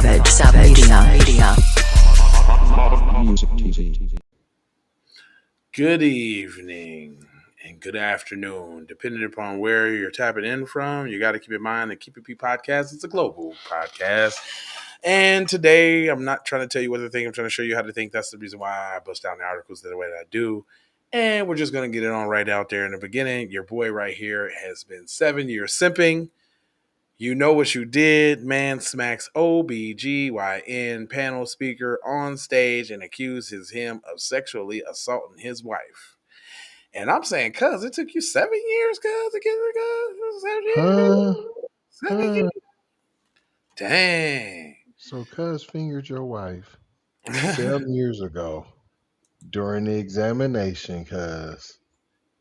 Music TV. Good evening and good afternoon, depending upon where you're tapping in from. You got to keep in mind that Keep It P podcast is a global podcast. And today, I'm not trying to tell you what to think. I'm trying to show you how to think. That's the reason why I bust down the articles the way that I do. And we're just going to get it on right out there in the beginning. Your boy right here has been 7 years simping. You know what you did. Man smacks OBGYN panel speaker on stage and accuses him of sexually assaulting his wife. And I'm saying, cuz, it took you 7 years, cuz, to get it, cuz. 7 years. Huh? 7 years. Dang. So cuz fingered your wife 7 years ago during the examination, cuz.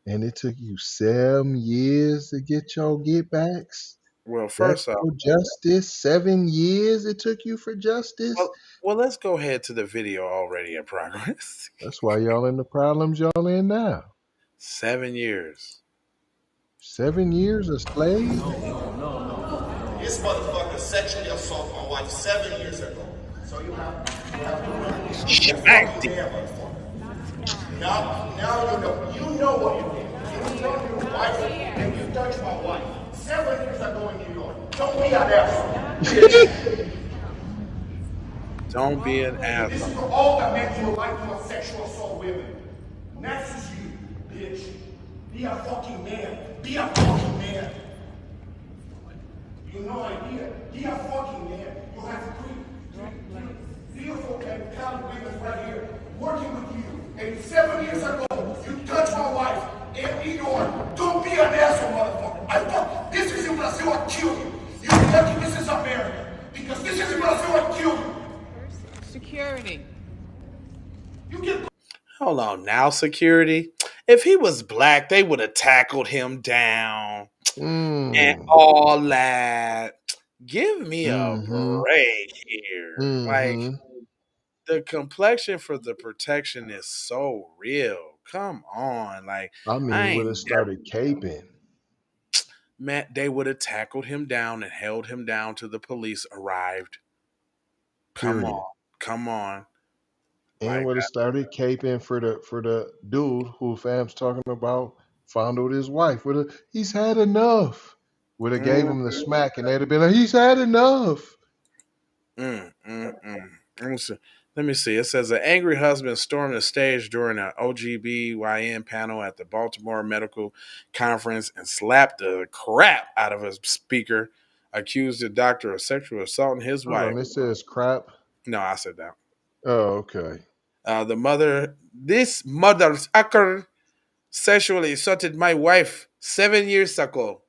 And it took you 7 years to get your get backs? Well, That's first off, for justice? 7 years it took you for justice? well, let's go ahead to the video already in progress. That's why y'all in the problems y'all in now. 7 years. 7 years a slave? This motherfucker sexually assaulted my wife 7 years ago. So you have to Smacked it. Now you know what you did. You know your wife and you touched my wife 7 years ago in New York. Don't be an asshole. Don't be an This asshole. is for all the men who like to sexual assault women. Next is you, bitch. Be a fucking man. Be a fucking man. You have no idea. Be a fucking man. You have three beautiful and talented women right here working with you. And 7 years ago, you touched my wife in New York. Don't be an asshole, motherfucker. This is in Brazil, I'll kill you. You think this is America. Because this is in Brazil, I'll kill you. Security. You get Hold on now, security. If he was black, they would have tackled him down and all that. Give me a break here. Like, the complexion for the protection is so real. Come on. Like, I mean, I would ain't have started caping. Matt, they would have tackled him down and held him down till the police arrived. Come Period. on. Come on. And Like, would have started caping for the dude who fam's talking about fondled his wife. He's had enough. Would have gave him the smack and they'd have been like, he's had enough. Let me see. It says an angry husband stormed the stage during an OGBYN panel at the Baltimore Medical Conference and slapped the crap out of a speaker, accused the doctor of sexual assaulting his Hold wife. on, it says crap. No, I said that. Oh, okay. This motherfucker sexually assaulted my wife 7 years ago.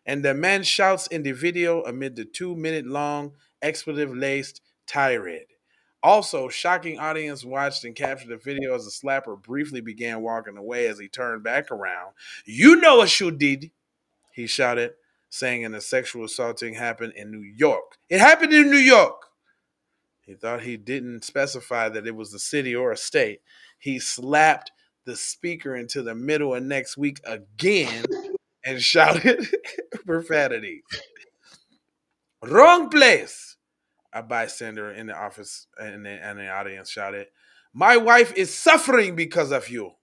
And the man shouts in the video amid the 2 minute long expletive laced tirade. Also, shocking audience watched and captured the video as the slapper briefly began walking away as he turned back around. You know what you did, he shouted, saying the sexual assaulting happened in New York. It happened in New York. He thought he didn't specify that it was a city or a state. He slapped the speaker into the middle of next week again and shouted profanity. Wrong place. A bystander in the office and the audience shouted, "My wife is suffering because of you."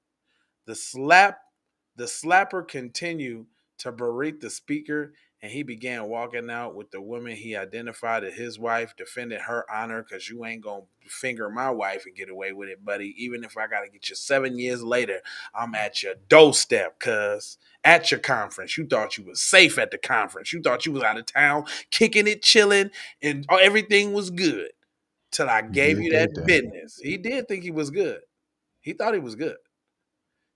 The slapper continued to berate the speaker, and he began walking out with the woman he identified as his wife, defending her honor, because you ain't gonna finger my wife and get away with it, buddy. Even if I gotta get you 7 years later, I'm at your doorstep, cuz. At your conference. You thought you was safe at the conference. You thought you was out of town, kicking it, chilling, and everything was good. Till I gave you that business. He did think he was good. He thought he was good.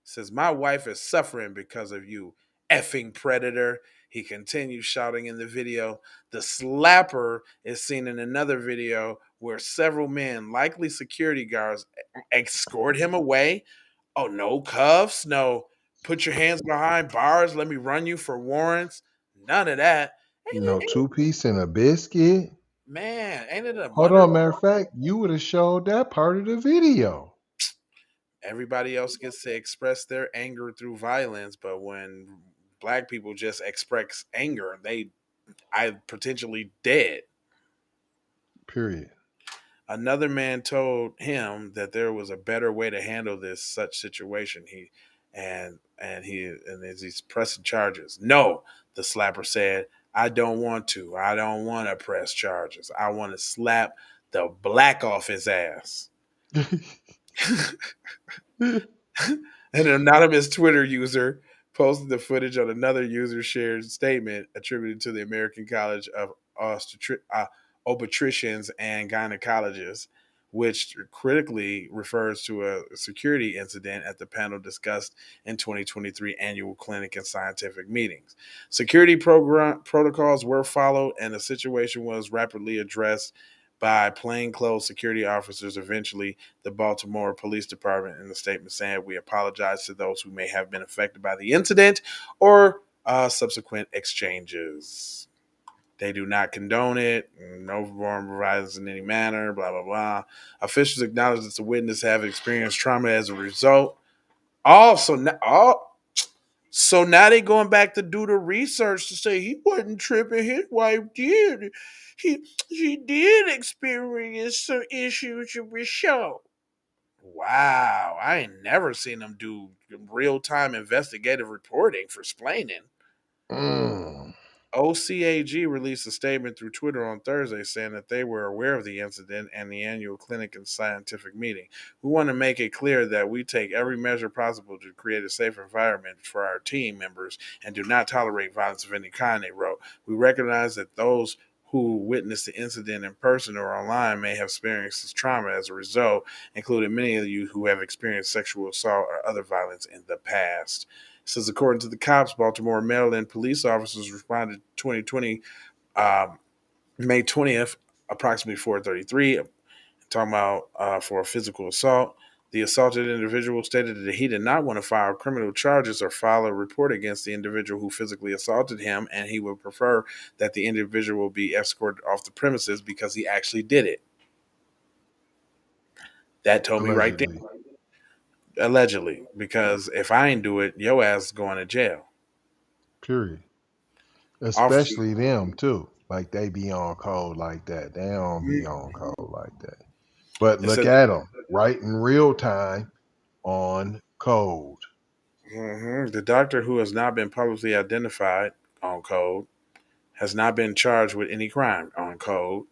Says, my wife is suffering because of you, effing predator. He continues shouting in the video. The slapper is seen in another video where several men, likely security guards, escort him away. Oh, no cuffs, no put your hands behind bars, let me run you for warrants. None of that. No 2-piece and a biscuit. Man, ain't it a Hold wonder? on, matter of fact, you would have showed that part of the video. Everybody else gets to express their anger through violence, but when black people just express anger, I potentially dead. Period. Another man told him that there was a better way to handle this such situation. And he's pressing charges. No, the slapper said, I don't want to. I don't want to press charges. I want to slap the black off his ass. An anonymous Twitter user posted the footage on another user shared statement attributed to the American College of Obstetricians and Gynecologists, which critically refers to a security incident at the panel discussed in 2023 annual clinic and scientific meetings. Security protocols were followed, and the situation was rapidly addressed by plainclothes security officers. Eventually, the Baltimore Police Department in the statement said, we apologize to those who may have been affected by the incident or subsequent exchanges. They do not condone it. No form provides in any manner, blah, blah, blah. Officials acknowledge that the witness have experienced trauma as a result. So now they going back to do the research to say he wasn't tripping. His wife did. She did experience some issues with show. Wow, I ain't never seen them do real time investigative reporting for splaining. Mm. OCAG released a statement through Twitter on Thursday saying that they were aware of the incident and the annual clinic and scientific meeting. We want to make it clear that we take every measure possible to create a safe environment for our team members and do not tolerate violence of any kind, they wrote. We recognize that those who witnessed the incident in person or online may have experienced trauma as a result, including many of you who have experienced sexual assault or other violence in the past. It says, according to the cops, Baltimore, Maryland police officers responded 2020, May 20th, approximately 4:33, talking about for a physical assault. The assaulted individual stated that he did not want to file criminal charges or file a report against the individual who physically assaulted him, and he would prefer that the individual be escorted off the premises because he actually did it. That told me right there, Allegedly. allegedly, because if I ain't do it, your ass is going to jail. Period. Officer, Especially them too. Like they be on code like that. They don't be on code like that. But it look says at them, right in real time on code. the doctor who has not been publicly identified on code has not been charged with any crime on code.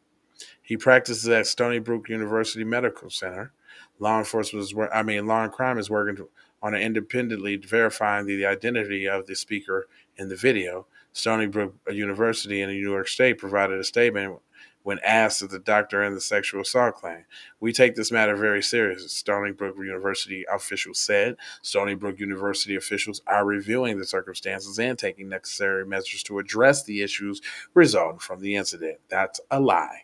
He practices at Stony Brook University Medical Center. Law and crime is working on independently verifying the identity of the speaker in the video. Stony Brook University in New York State provided a statement when asked if the doctor and the sexual assault claim. We take this matter very seriously, Stony Brook University officials said. Stony Brook University officials are reviewing the circumstances and taking necessary measures to address the issues resulting from the incident. That's a lie.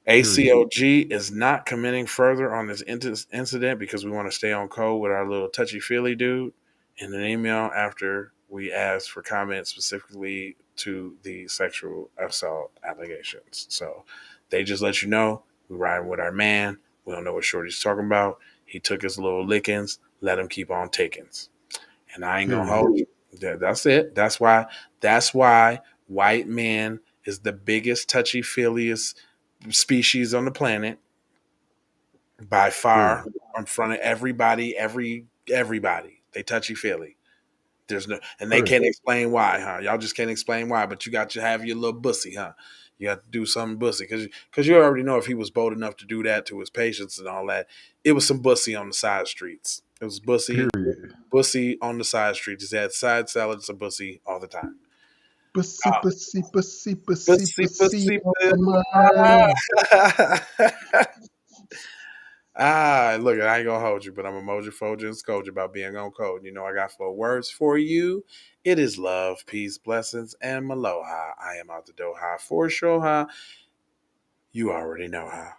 Period. ACOG is not commenting further on this incident because we want to stay on code with our little touchy feely dude. In an email after we asked for comments specifically to the sexual assault allegations. So they just let you know we riding with our man. We don't know what Shorty's talking about. He took his little lickings. Let him keep on takings. And I ain't gonna Period. hold you. That's it. That's why. That's why white men is the biggest touchy feeliest species on the planet by far, Period. in front of everybody. They touchy feely. There's no, and they Period. can't explain why, huh? Y'all just can't explain why, but you got to have your little bussy, huh? You have to do something bussy because you already know if he was bold enough to do that to his patients and all that, it was some bussy on the side streets. It was Period. bussy on the side streets. He had side salads and bussy all the time. Pussy, pussy, pussy, pussy, Bussy, pussy bussy, on bussy. my mind. Look, I ain't gonna hold you, but I'm a moja, foja, and scoja about being on code. You know, I got 4 words for you. It is love, peace, blessings, and maloha. I am out the doha for sure. You already know how.